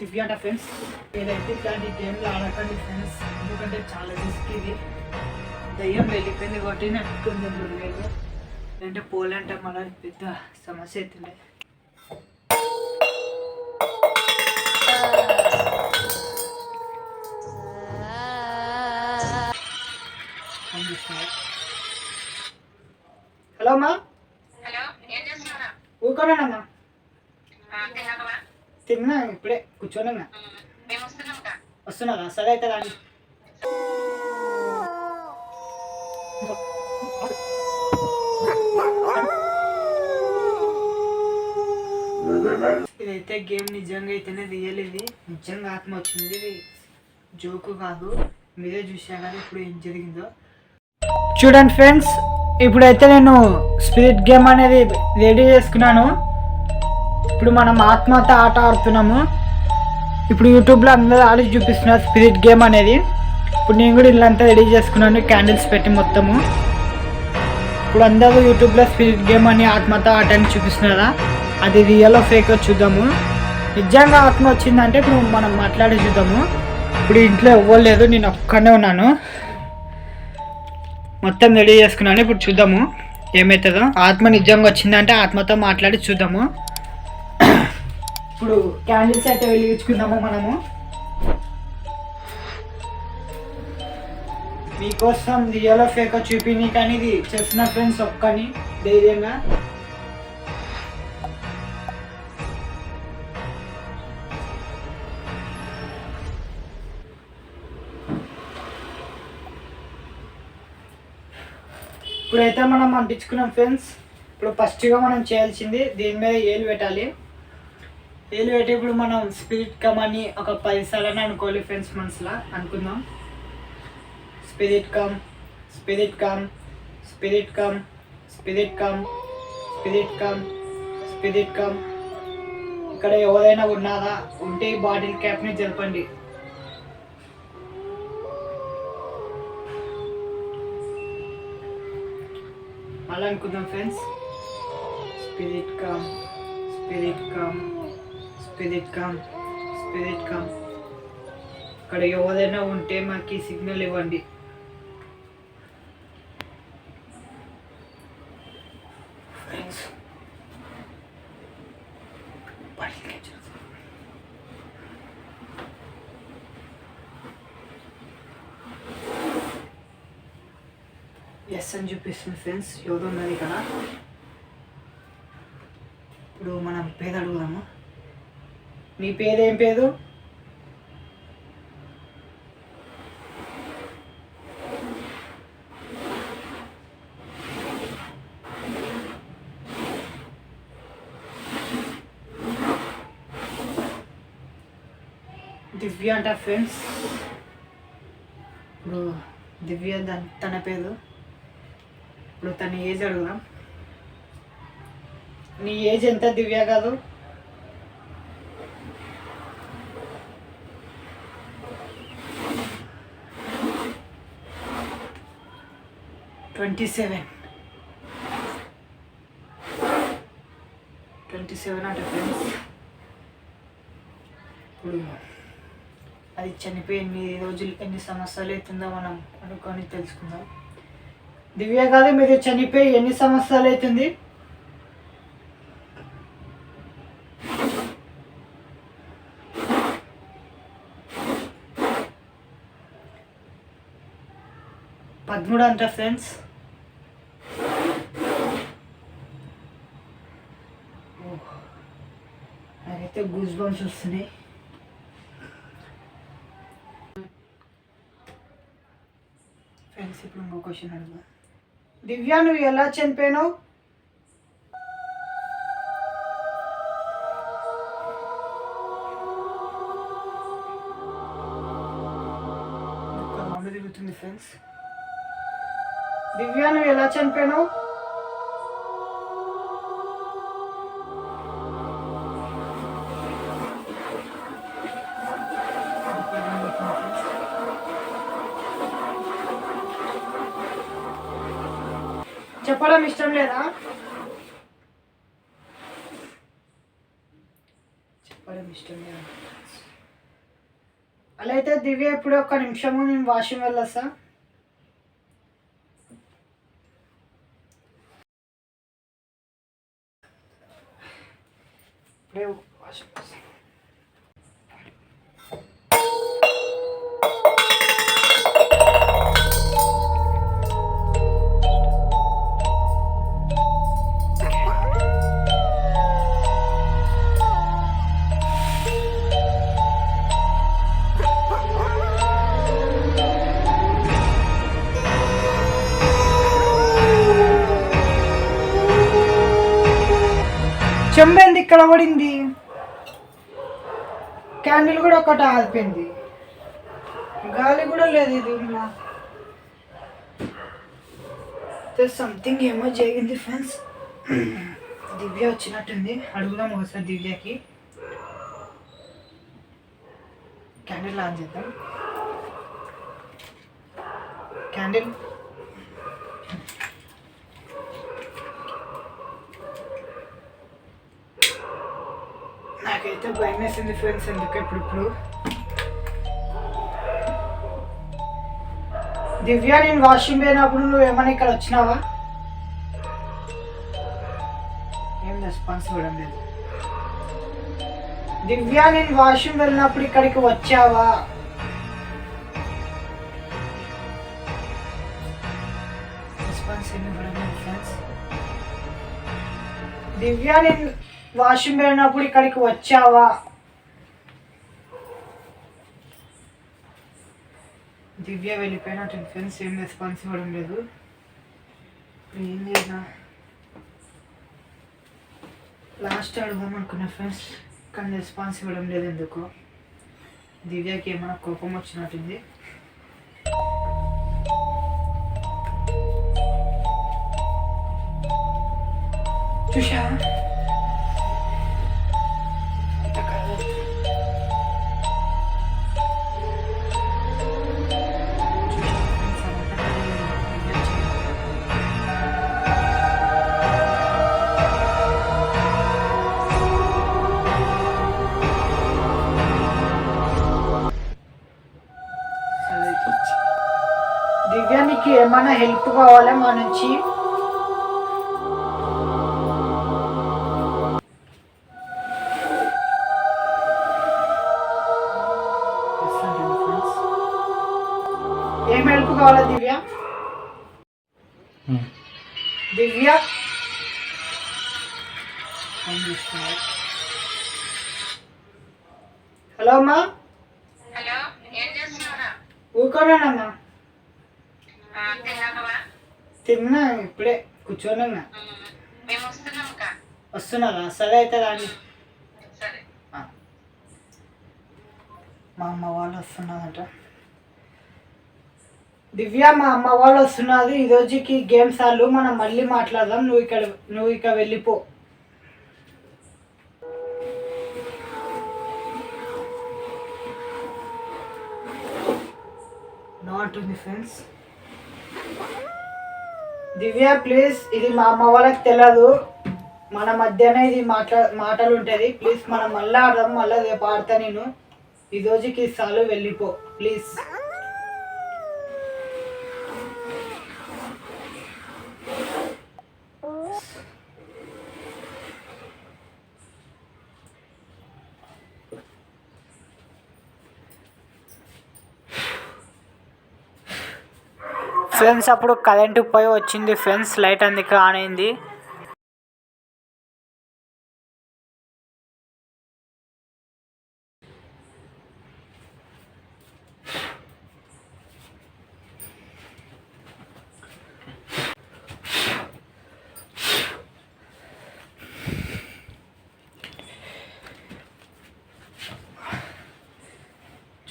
దివ్య అంట ఫ్రెండ్స్. ఏదైతే ఇట్లాంటి గేమ్లు ఆడకండి ఫ్రెండ్స్, ఎందుకంటే చాలా రిస్క్ ఇది. దయ్యం వెళ్ళిపోయింది కాబట్టి నాకు కొంచెం లేదు, అంటే పోలంటే మన పెద్ద సమస్య అవుతుండే. హలో అమ్మా. ఊరుకోనానమ్మా, తిన్నా ఇప్పుడే కూర్చోనన్నా. వస్తున్నారా? సరే అయితే రాని. ఇదైతే గేమ్ నిజంగా అయితేనే రియల్, ఇది నిజంగా ఆత్మ వచ్చింది, ఇది జోకు కాదు. మీరే చూసారు కదా ఇప్పుడు ఏం జరిగిందో. చూడండి ఫ్రెండ్స్, ఇప్పుడైతే నేను స్పిరిట్ గేమ్ అనేది రెడీ చేసుకున్నాను. ఇప్పుడు మనం ఆత్మతో ఆట ఆడుతున్నాము. ఇప్పుడు యూట్యూబ్లో అందరూ ఆడి చూపిస్తున్నారు స్పిరిట్ గేమ్ అనేది. ఇప్పుడు నేను కూడా ఇల్లంతా రెడీ చేసుకున్నాను, క్యాండిల్స్ పెట్టి మొత్తము. ఇప్పుడు అందరూ యూట్యూబ్లో స్పిరిట్ గేమ్ అని ఆత్మతో ఆట అని చూపిస్తున్నారా, అది రియల్ ఫేక్ చూద్దాము. నిజంగా ఆత్మ వచ్చిందంటే ఇప్పుడు మనం మాట్లాడి చూద్దాము. ఇప్పుడు ఇంట్లో ఇవ్వలేదు, నేను ఒక్కనే ఉన్నాను, మొత్తం రెడీ చేసుకున్నాను. ఇప్పుడు చూద్దాము ఏమవుతుందో. ఆత్మ నిజంగా వచ్చిందంటే ఆత్మతో మాట్లాడి చూద్దాము. ఇప్పుడు క్యాండిల్స్ అయితే వెలిగించుకుందాము మనము. మీకోసం రియల్ ఫేక్ చూపిని కానీ ఇది చేసిన ఫ్రెండ్స్ ఒక్కని ధైర్యంగా. ఇప్పుడైతే మనం అంటించుకున్నాం ఫ్రెండ్స్. ఇప్పుడు ఫస్ట్గా మనం చేయాల్సింది దీని మీద ఏలు పెట్టాలి. ఏలు పెట్టి ఇప్పుడు మనం స్పిరిట్ కమ్ అని ఒక 10 సార్లు అనుకోవాలి ఫ్రెండ్స్, మనసులో అనుకుందాం. Spirit come, spirit come, spirit come, spirit come, spirit come, spirit come. ఇక్కడ ఎవరైనా ఉన్నారా? ఉంటే ఈ బాటిల్ క్యాప్ని జరపండి. అలా అనుకుందాం friends. Spirit come, spirit come, spirit come, spirit come. ఇక్కడ ఎవరైనా ఉంటే మాకు సిగ్నల్ ఇవ్వండి. ఫ్రెండ్స్ ఎస్ అని చూపిస్తుంది ఫ్రెండ్స్, ఎవరు ఉన్నది ఇక్కడ. ఇప్పుడు మనం పేరు అడుగుదాము. నీ పేరు ఏం పేరు? దివ్య అంట ఫ్రెండ్స్. ఇప్పుడు దివ్య తన పేరు. ఇప్పుడు తన ఏజ్ అడుగుదాం. నీ ఏజ్ ఎంత దివ్య కాదు? ట్వంటీ సెవెన్ అంటే ఫ్రెండ్స్. ఇప్పుడు అది చనిపోయి ఎన్ని రోజులు, ఎన్ని సంవత్సరాలు అవుతుందో మనం అనుకొని తెలుసుకుందాం. దివ్య కాదు, మీరు చనిపోయి ఎన్ని సంవత్సరాలు అవుతుంది? పదమూడు అంట ఫ్రెండ్స్. నాకైతే గూస్ బంప్స్ వస్తున్నాయి. ఫ్రెండ్స్ ఇప్పుడు ఇంకో క్వశ్చన్ అడుగుదా. దివ్య, నువ్వు ఎలా చనిపోయినావు? తిరుగుతుంది ఫ్రెండ్స్. దివ్య, నువ్వు ఎలా చనిపోయినావు? చెప్పడం ఇష్టం లేదా? చెప్పడం ఇష్టం లేదా? అలా అయితే దివ్య ఇప్పుడు ఒక్క నిమిషము నేను వాష్రూమ్ వెళ్ళొస్తా. ఇప్పుడే వాష్రూమ్ వస్తా. చెంబేంది ఇక్కడ పడింది, క్యాండిల్ కూడా ఒకటి ఆగిపోయింది, గాలి కూడా లేదు ఇది. సంథింగ్ ఏమో జరిగింది ఫ్రెండ్స్. దివ్య వచ్చినట్టుంది, అడుగుదాం ఒకసారి దివ్యకి. క్యాండిల్ ఆన్ చేద్దాం. క్యాండిల్ నాకైతే భయం వేసింది ఫ్రెండ్స్. ఎందుకు ఇప్పుడు దివ్య నేను వాష్రూమ్ పోయినప్పుడు నువ్వు ఏమైనా ఇక్కడ వచ్చినావా? ఏం రెస్పాన్స్ ఇవ్వడం లేదు. దివ్య నేను వాష్రూమ్ వెళ్ళినప్పుడు ఇక్కడికి వచ్చావా? రెస్పాన్స్ ఏమి ఇవ్వడం లేదు ఫ్రెండ్స్. దివ్య నేను వాష్రూమ్ వెళ్ళినప్పుడు ఇక్కడికి వచ్చావా? దివ్య వెళ్ళిపోయినట్టు ఫ్రెండ్స్. ఏం రెస్పాన్స్ ఇవ్వడం లేదు. ఏం లేదా లాస్ట్ అడుగుదాం అనుకున్నా ఫ్రెండ్స్, కానీ రెస్పాన్స్ ఇవ్వడం లేదు. ఎందుకు దివ్యకి ఏమైనా కోపం వచ్చినట్టుంది. చూసా దివ్య, నీకు ఏమైనా హెల్ప్ కావాలా మా నుంచి? ఏం హెల్ప్ కావాలా దివ్య? దివ్య హలో అమ్మా. ఊరుకోనానమ్మా, తిన్నా ఇప్పుడే కూర్చోనన్నా. వస్తున్నారా? సరే అయితే రాని. మా అమ్మ వాళ్ళు వస్తున్నారట. దివ్య, మా అమ్మ వాళ్ళు వస్తున్నారు ఈరోజుకి గేమ్స్ ఆళ్ళు. మనం మళ్ళీ మాట్లాడదాం. నువ్వు ఇక వెళ్ళిపో. నాట్ ఉంది ఫ్రెండ్స్. దివ్య ప్లీజ్, ఇది మా అమ్మ వాళ్ళకి తెలియదు. మన మధ్యనే ఇది మాటలు ఉంటుంది. ప్లీజ్ మనం మళ్ళీ ఆడదాం. మళ్ళీ రేపు ఆడతా. నేను ఈ రోజుకి సాలు, వెళ్ళిపో ప్లీజ్. ఫ్రెండ్స్ అప్పుడు కరెంటు పోయి వచ్చింది ఫ్రెండ్స్. లైట్ అందుకే ఆన్ అయింది.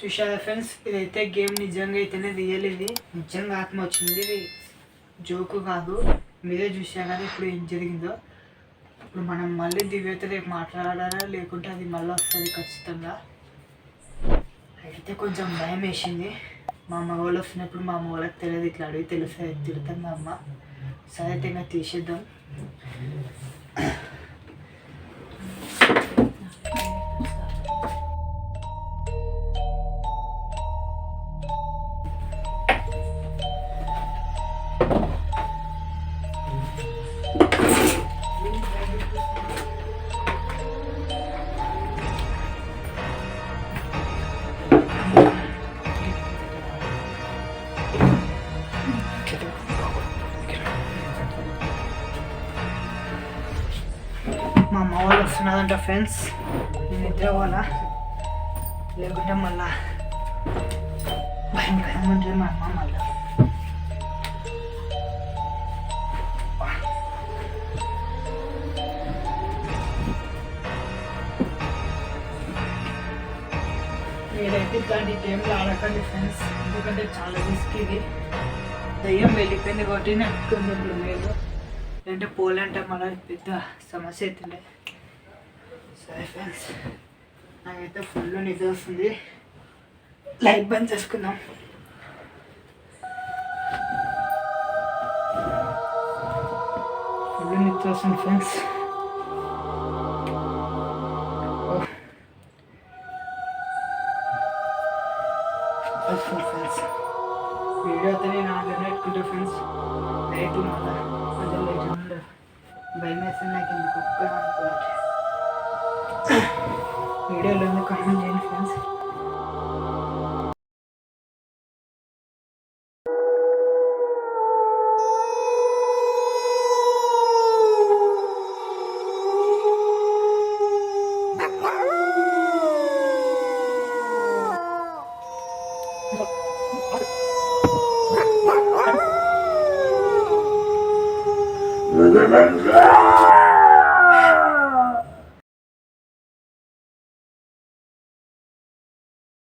చూసారా ఫ్రెండ్స్, ఇదైతే గేమ్ నిజంగా అయితేనే రియల్. ఇది నిజంగా ఆత్మ వచ్చింది. ఇది జోకు కాదు. మీరే చూసా కదా ఇప్పుడు ఏం జరిగిందో. ఇప్పుడు మనం మళ్ళీ దివ్యతో రేపు మాట్లాడాలా, లేకుంటే అది మళ్ళీ వస్తుంది ఖచ్చితంగా. అయితే కొంచెం భయం వేసింది. మా అమ్మ వాళ్ళు వస్తున్నప్పుడు మా అమ్మ వాళ్ళకి తెలియదు. ఇట్లా అడిగి తెలుసా తిడుతుంది మా అమ్మ. సరే అయితే ఇంకా తీసేద్దాం. వాళ్ళు వస్తున్నదంట ఫ్రెండ్స్. నేను నిద్ర పోవాలా, లేకుంటే మళ్ళా భయంకరంగా ఉంటుంది మా అమ్మ మళ్ళా. మీరైతే ఇట్లాంటి గేమ్లు ఆడకండి ఫ్రెండ్స్, ఎందుకంటే చాలా రిస్క్ ఇది. దయ్యం వెళ్ళిపోయింది కాబట్టి నెట్టుకుంది ఇప్పుడు మీరు, లేదంటే పోలంటే మళ్ళీ పెద్ద సమస్య అవుతుండే. సరే ఫ్రెండ్స్, నాకైతే ఫుల్ నిద్ర వస్తుంది, లైట్ బంద్ చేసుకుందాం. ఫుల్ నిద్ర వస్తుంది ఫ్రెండ్స్. ఫ్రెండ్స్ వీడియో అయితే నేను ఆన్లైన్ పెట్టుకుంటా ఫ్రెండ్స్. లైట్ మళ్ళా కొంచెం లైట్ ఉండదు, భయం వేస్తుంది నాకు ఎందుకు ఒక్క అనుకోవచ్చు. వీడియోలో ఎందుకు కామెంట్ చేయండి ఫ్రెండ్స్. Remember.